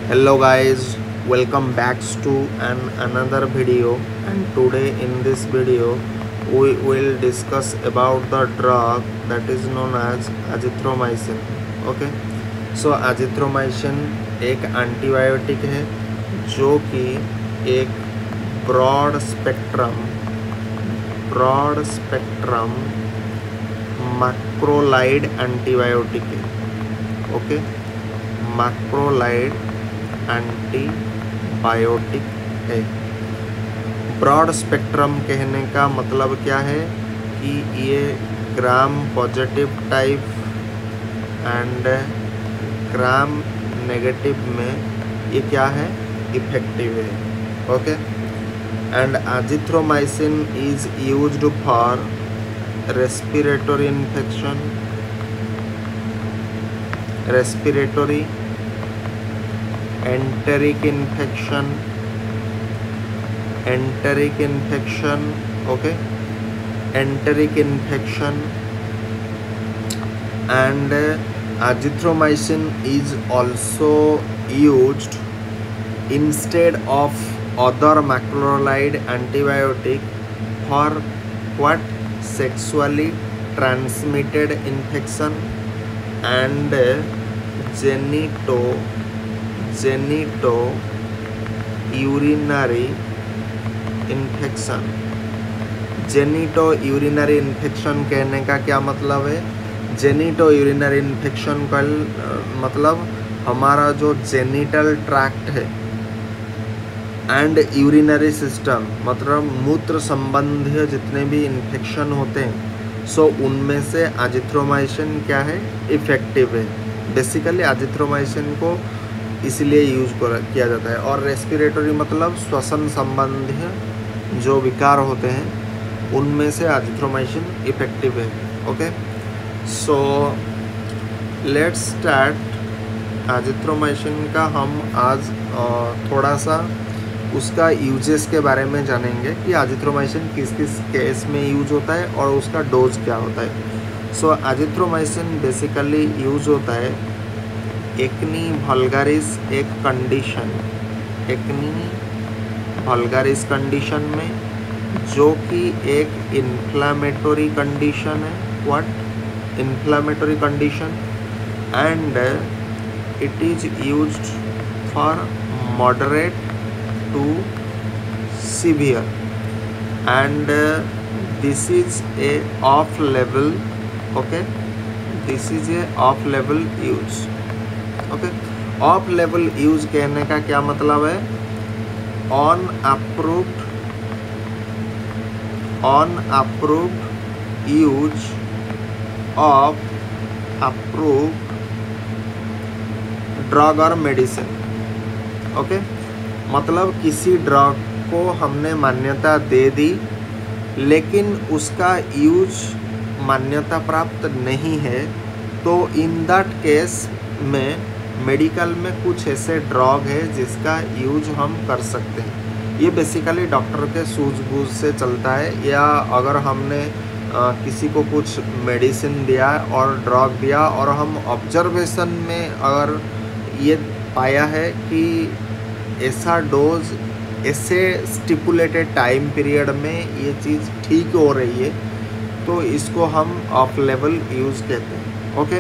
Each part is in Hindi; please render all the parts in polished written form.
Hello guys, welcome back to another video, and today in this video we will discuss about the drug that is known as azithromycin. Okay, so azithromycin एक एंटीबायोटिक है जो कि एक ब्रॉड स्पेक्ट्रम मैक्रोलाइड एंटीबायोटिक है. ओके, मैक्रोलाइड एंटीबायोटिक है. ब्रॉड स्पेक्ट्रम कहने का मतलब क्या है कि ये gram positive type and gram negative में ये क्या है, इफेक्टिव है. Okay, and azithromycin is used for respiratory infection, enteric infection, okay, enteric infection, and azithromycin is also used instead of other macrolide antibiotic for what, sexually transmitted infection and genitourinary infection. Genito-urinary infection कहने का क्या मतलब है? जेनिटो-यूरिनरी इन्फेक्शन का मतलब हमारा जो जेनिटल ट्रैक्ट है एंड यूरिनरी सिस्टम, मतलब मूत्र संबंधी जितने भी इन्फेक्शन होते हैं, सो उनमें से एजिथ्रोमाइसिन क्या है, इफेक्टिव है. बेसिकली एजिथ्रोमाइसिन को इसलिए यूज किया जाता है. और रेस्पिरेटरी मतलब श्वसन संबंधी जो विकार होते हैं उनमें से एजिथ्रोमाइसिन इफेक्टिव है. Okay, so let's start. Azithromycin का हम आज थोड़ा सा उसका यूजेस के बारे में जानेंगे कि एजिथ्रोमाइसिन किस किस केस में यूज होता है और उसका डोज क्या होता है. सो एजिथ्रोमाइसिन बेसिकली यूज होता है एक्नी वल्गारिस एक कंडीशन में, जो कि एक इन्फ्लामेटरी कंडीशन है. What, inflammatory condition, and it is used for moderate to severe, and this is a of level. Okay, this is a of level use. Okay, of level use कहने का क्या मतलब है? On approved use of approved drug और मेडिसिन. ओके, मतलब किसी ड्रग को हमने मान्यता दे दी लेकिन उसका यूज मान्यता प्राप्त नहीं है, तो इन दैट केस में मेडिकल में कुछ ऐसे ड्रग है जिसका यूज हम कर सकते हैं. ये बेसिकली डॉक्टर के सूझबूझ से चलता है, या अगर हमने किसी को कुछ मेडिसिन दिया और ड्रग दिया और हम ऑब्जर्वेशन में अगर ये पाया है कि ऐसा डोज ऐसे स्टिपुलेटेड टाइम पीरियड में ये चीज़ ठीक हो रही है, तो इसको हम ऑफ लेवल यूज कहते हैं. ओके,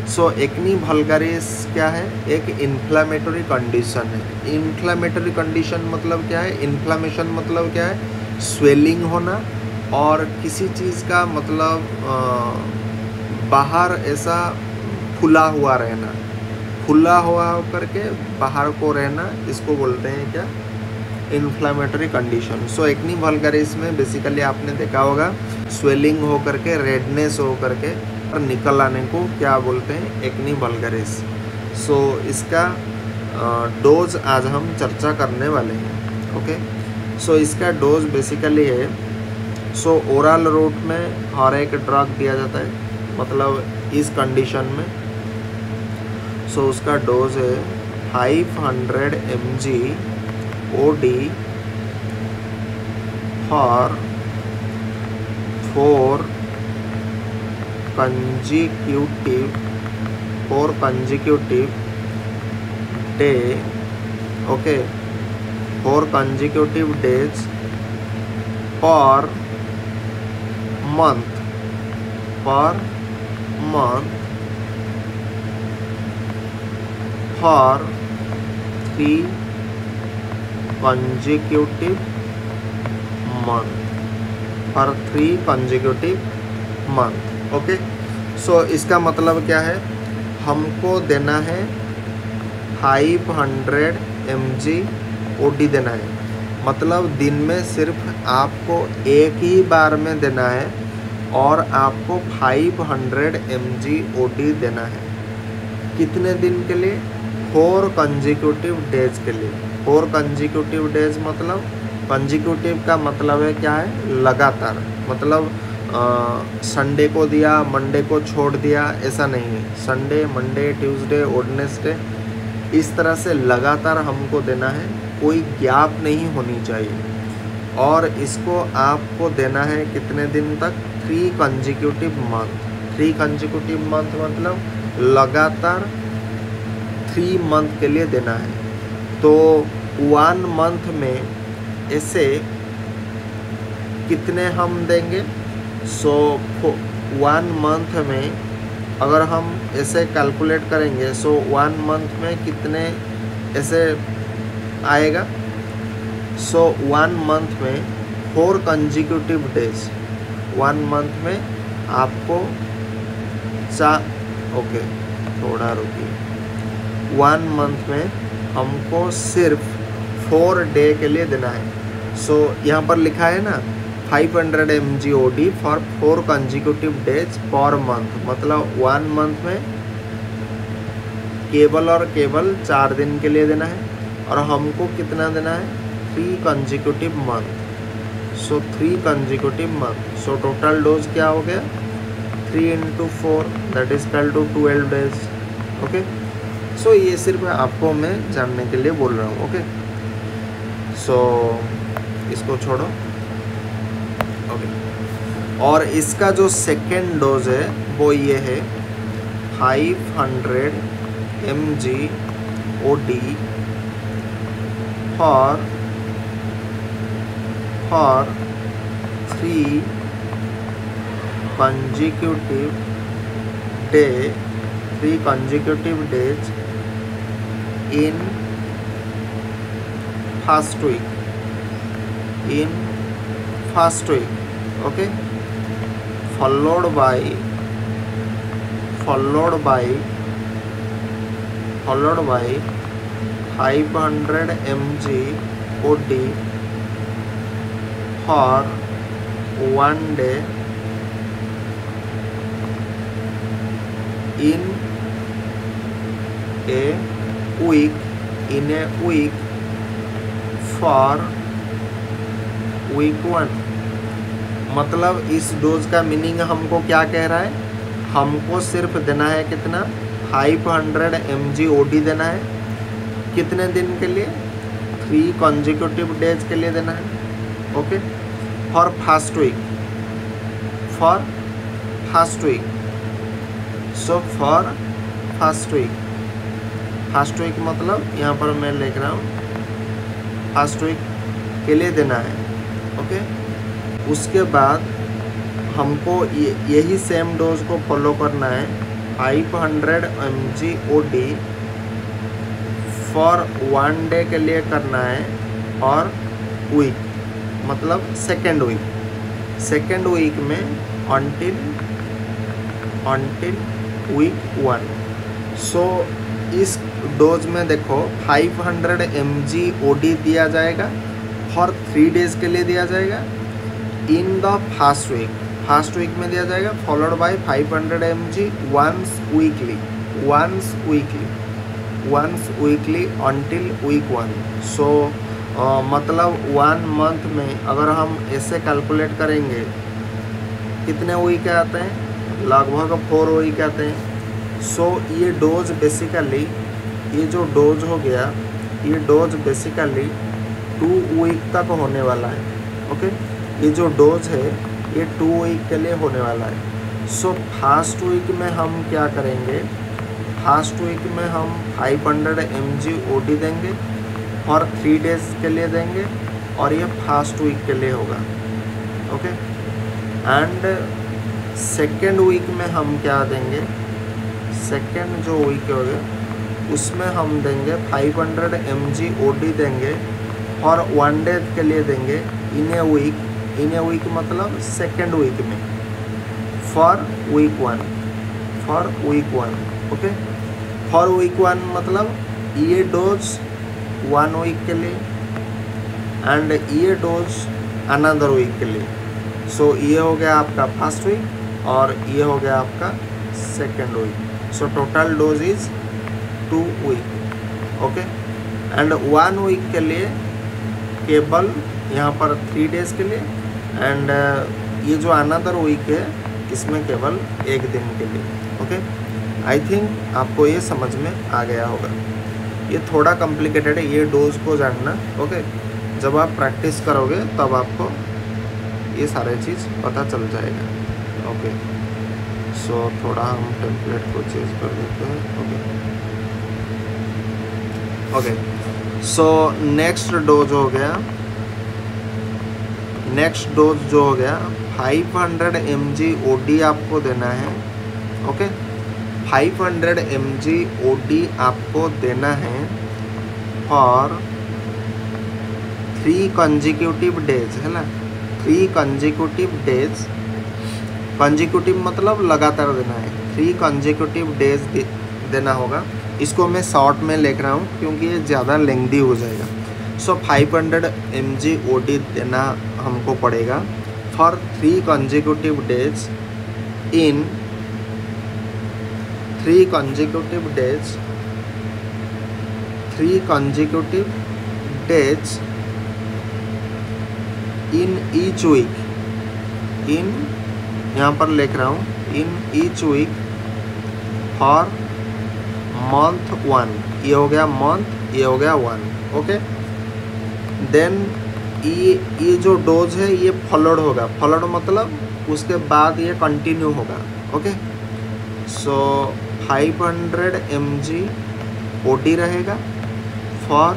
सो एक्नी वल्गारिस क्या है? एक इन्फ्लामेटरी कंडीशन है. इन्फ्लामेटरी कंडीशन मतलब क्या है? इन्फ्लामेशन मतलब क्या है? स्वेलिंग होना, और किसी चीज़ का मतलब बाहर ऐसा फुला हुआ रहना, फुला हुआ होकर के बाहर को रहना, इसको बोलते हैं क्या, इन्फ्लामेटरी कंडीशन. सो एक्नी वल्गारिस में बेसिकली आपने देखा होगा स्वेलिंग हो करके, रेडनेस हो करके और निकल आने को क्या बोलते हैं, एक्नी वल्गारिस. सो इसका डोज आज हम चर्चा करने वाले हैं. ओके, सो इसका डोज बेसिकली है, सो ओरल रूट में हर एक ड्रग दिया जाता है, मतलब इस कंडीशन में. सो उसका डोज है 500 mg OD for 4 consecutive day okay, 4 consecutive days per month for 3 consecutive month। Okay, so इसका मतलब क्या है, हमको देना है 500 mg OD देना है। मतलब दिन में सिर्फ आपको एक ही बार में देना है और आपको 500 mg OD देना है। कितने दिन के लिए? 4 consecutive days के लिए। 4 consecutive days मतलब कंजिक्यूटिव का मतलब है क्या है, लगातार। मतलब संडे को दिया, मंडे को छोड़ दिया, ऐसा नहीं है। संडे, मंडे, ट्यूसडे, वेडनेसडे, इस तरह से लगातार हमको देना है, कोई गैप नहीं होनी चाहिए। और इसको आपको देना है कितने दिन तक? 3 consecutive month। 3 consecutive month मतलब लगातार 3 मंथ के लिए देना है। तो 1 मंथ में ऐसे कितने हम देंगे? सो 1 मंथ में अगर हम ऐसे कैलकुलेट करेंगे, सो 1 मंथ में कितने ऐसे आएगा? सो 1 मंथ में 4 consecutive days। 1 मंथ में आपको ओके, थोड़ा रुकिए। 1 मंथ में हमको सिर्फ 4 डे के लिए देना है। सो यहाँ पर लिखा है ना 500 mg OD for 4 consecutive days per month. मतलब 1 मंथ में केवल और केवल 4 दिन के लिए देना है और हमको कितना देना है? 3 consecutive month। So 3 consecutive month। So total dose क्या हो गया? 3 into 4 that is equal to 12 days। Okay, so ये सिर्फ आपको मैं जानने के लिए बोल रहा हूँ। ओके, सो इसको छोड़ो। ओके, और इसका जो सेकेंड डोज है वो ये है 500 mg OD for 3 consecutive days in first week। okay, followed by 500 mg OD for 1 day in a week for week 1। मतलब इस डोज का मीनिंग हमको क्या कह रहा है? हमको सिर्फ देना है कितना? 500 mg OD देना है। कितने दिन के लिए? 3 consecutive days के लिए देना है। Okay, for first week. So for first week मतलब यहाँ पर मैं लिख रहा हूँ फर्स्ट वीक के लिए देना है। ओके, उसके बाद हमको यही सेम डोज को फॉलो करना है। 500 mg OD फॉर 1 डे के लिए करना है और वीक मतलब सेकेंड वीक में until week 1। सो इस डोज में देखो 500 mg OD दिया जाएगा और 3 डेज के लिए दिया जाएगा इन द फर्स्ट वीक में दिया जाएगा, followed by 500 mg once weekly until week 1। सो मतलब 1 मंथ में अगर हम ऐसे कैलकुलेट करेंगे कितने वीक आते हैं? लगभग 4 वीक आते हैं। सो ये डोज बेसिकली, ये जो डोज हो गया, ये डोज बेसिकली 2 वीक तक होने वाला है। ओके, ये जो डोज है ये 2 वीक के लिए होने वाला है। सो फर्स्ट वीक में हम क्या करेंगे? फर्स्ट वीक में हम 500 mg OD देंगे फॉर 3 डेज के लिए देंगे और ये फर्स्ट वीक के लिए होगा। ओके, एंड सेकेंड वीक में हम क्या देंगे, सेकेंड जो वीक हो गया उसमें हम देंगे 500 mg OD देंगे और 1 डे के लिए देंगे इन ए वीक मतलब सेकेंड वीक में for week 1। Okay, for week 1 मतलब ये डोज 1 वीक के लिए एंड ये डोज अनदर वीक के लिए। सो ये हो गया आपका फर्स्ट वीक और ये हो गया आपका second week. So total dose is 2 week. Okay, and 1 week के लिए केवल यहाँ पर 3 डेज के लिए एंड ये जो अनदर वीक है इसमें केवल 1 दिन के लिए। ओके, आई थिंक आपको ये समझ में आ गया होगा। ये थोड़ा कॉम्प्लिकेटेड है ये डोज को जानना। ओके, जब आप प्रैक्टिस करोगे तब आपको ये सारे चीज़ पता चल जाएगा। ओके, सो थोड़ा हम टेम्पलेट को चेंज कर देते हैं। ओके, सो नेक्स्ट डोज हो गया, नेक्स्ट डोज जो हो गया 500 mg OD आपको देना है। ओके, 500 mg OD आपको देना है फॉर 3 कंजिक्यूटिव डेज, है ना। 3 कंजिक्यूटिव डेज, कंजिक्यूटिव मतलब लगातार देना है। 3 कंजिक्यूटिव डेज देना होगा। इसको मैं शॉर्ट में लिख रहा हूँ क्योंकि ये ज़्यादा लेंथी हो जाएगा। सो 500 mg OD देना हमको पड़ेगा for 3 consecutive days in 3 consecutive days in each week, in यहाँ पर लिख रहा हूँ in each week for month 1। ये हो गया मंथ, ये हो गया 1। ओके, देन ये जो डोज है ये फॉलोड होगा। फॉलोड मतलब उसके बाद ये कंटिन्यू होगा। ओके, सो 500 mg OD रहेगा for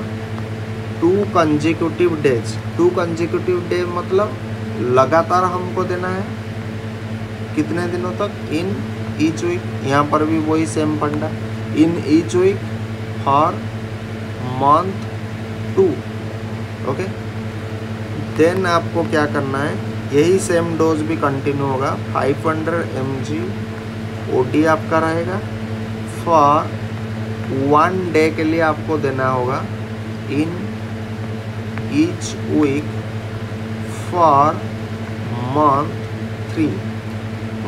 2 consecutive days. 2 consecutive day मतलब लगातार हमको देना है कितने दिनों तक, इन ईच वीक। यहाँ पर भी वही सेम फंडा, in each week for month 2। Okay, then आपको क्या करना है, यही सेम डोज भी कंटिन्यू होगा। 500 mg OD आपका रहेगा फॉर 1 डे के लिए आपको देना होगा in each week for month 3,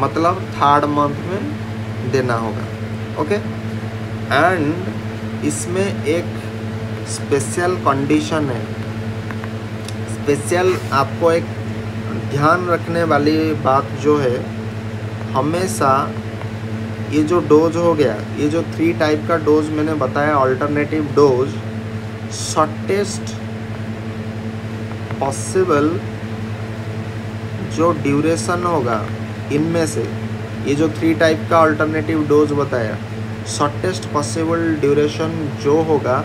मतलब 3rd मंथ में देना होगा। ओके, एंड इसमें एक स्पेशल कंडीशन है। स्पेशल आपको एक ध्यान रखने वाली बात जो है, हमेशा ये जो डोज हो गया, ये जो 3 टाइप का डोज मैंने बताया अल्टरनेटिव डोज, शॉर्टेस्ट पॉसिबल जो ड्यूरेशन होगा इनमें से, ये जो 3 टाइप का अल्टरनेटिव डोज बताया, शॉर्टेस्ट पॉसिबल ड्यूरेशन जो होगा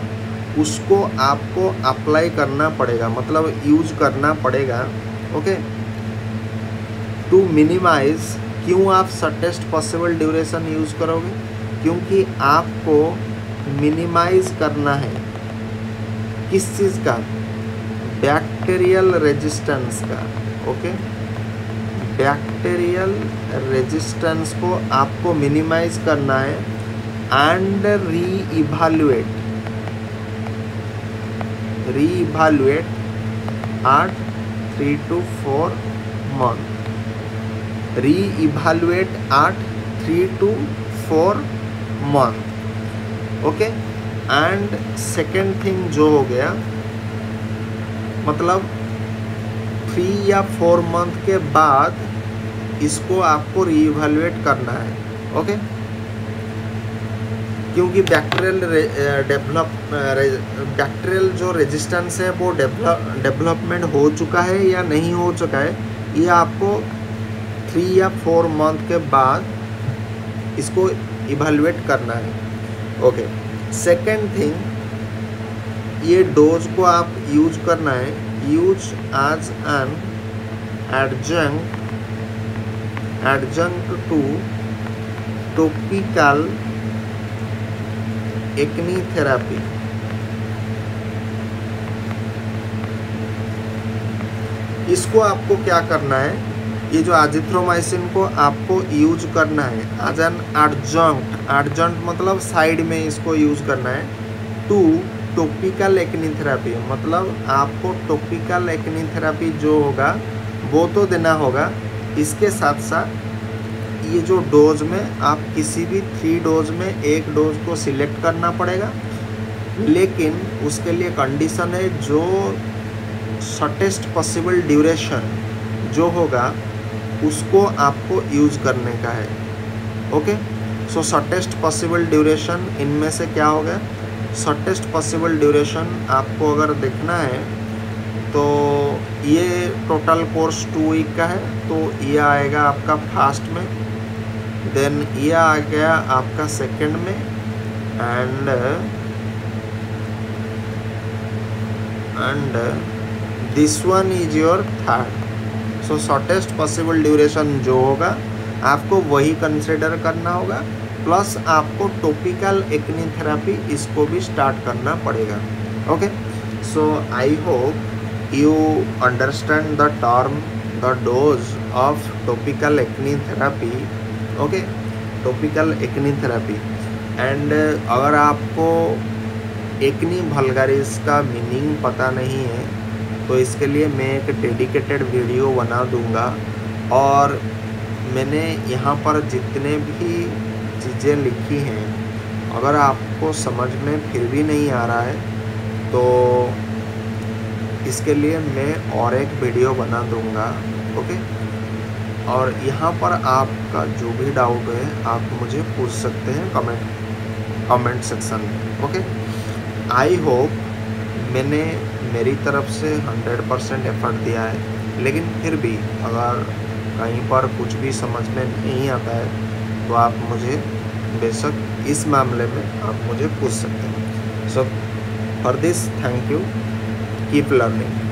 उसको आपको अप्लाई करना पड़ेगा, मतलब यूज करना पड़ेगा। Okay, to minimize. क्यों आप शॉर्टेस्ट पॉसिबल ड्यूरेशन यूज़ करोगे, क्योंकि आपको मिनिमाइज करना है किस चीज़ का, बैक्टीरियल रेजिस्टेंस का। ओके, बैक्टीरियल रेजिस्टेंस को आपको मिनिमाइज करना है and re-evaluate at 3 to 4 month, re-evaluate at 3 to 4 month। Okay, and second thing जो हो गया, मतलब 3 या 4 मंथ के बाद इसको आपको रीइवैल्यूएट करना है। ओके, क्योंकि बैक्टीरियल जो रेजिस्टेंस है वो डेवलपमेंट हो चुका है या नहीं हो चुका है, ये आपको 3 या 4 मंथ के बाद इसको इवैल्यूएट करना है। ओके, सेकेंड थिंग, ये डोज को आप यूज करना है, use as an adjunct to topical acne therapy. इसको आपको क्या करना है, ये जो एजिथ्रोमाइसिन को आपको यूज करना है एज एन एडजंक्ट मतलब साइड में इसको यूज करना है टू टॉपिकल एक्ने थेरेपी, मतलब आपको टॉपिकल एक्ने थेरेपी जो होगा वो तो देना होगा। इसके साथ साथ ये जो डोज में आप किसी भी 3 डोज में एक डोज को सिलेक्ट करना पड़ेगा, लेकिन उसके लिए कंडीशन है जो शॉर्टेस्ट पॉसिबल ड्यूरेशन जो होगा उसको आपको यूज करने का है। ओके, सो शॉर्टेस्ट पॉसिबल ड्यूरेशन इनमें से क्या होगा, शॉर्टेस्ट पॉसिबल ड्यूरेशन आपको अगर देखना है तो ये टोटल कोर्स 2 वीक का है, तो ये आएगा आपका फर्स्ट में, देन ये आ गया आपका सेकंड में, and this one is your third. So shortest possible duration जो होगा आपको वही कंसिडर करना होगा, प्लस आपको टॉपिकल एक्ने थेरेपी इसको भी स्टार्ट करना पड़ेगा। Okay, so I hope you understand the term, the dose of topical acne therapy. Okay, topical acne therapy. and अगर आपको एक्ने वल्गारिस का मीनिंग पता नहीं है तो इसके लिए मैं एक डेडिकेटेड वीडियो बना दूंगा, और मैंने यहाँ पर जितने भी चीज़ें लिखी हैं अगर आपको समझ में फिर भी नहीं आ रहा है तो इसके लिए मैं और एक वीडियो बना दूंगा। ओके, और यहाँ पर आपका जो भी डाउट है आप मुझे पूछ सकते हैं कमेंट सेक्शन में। ओके, आई होप मैंने मेरी तरफ से 100% एफर्ट दिया है, लेकिन फिर भी अगर कहीं पर कुछ भी समझ में नहीं आता है तो आप मुझे बेशक इस मामले में आप मुझे पूछ सकते हैं। So for this thank you, keep learning.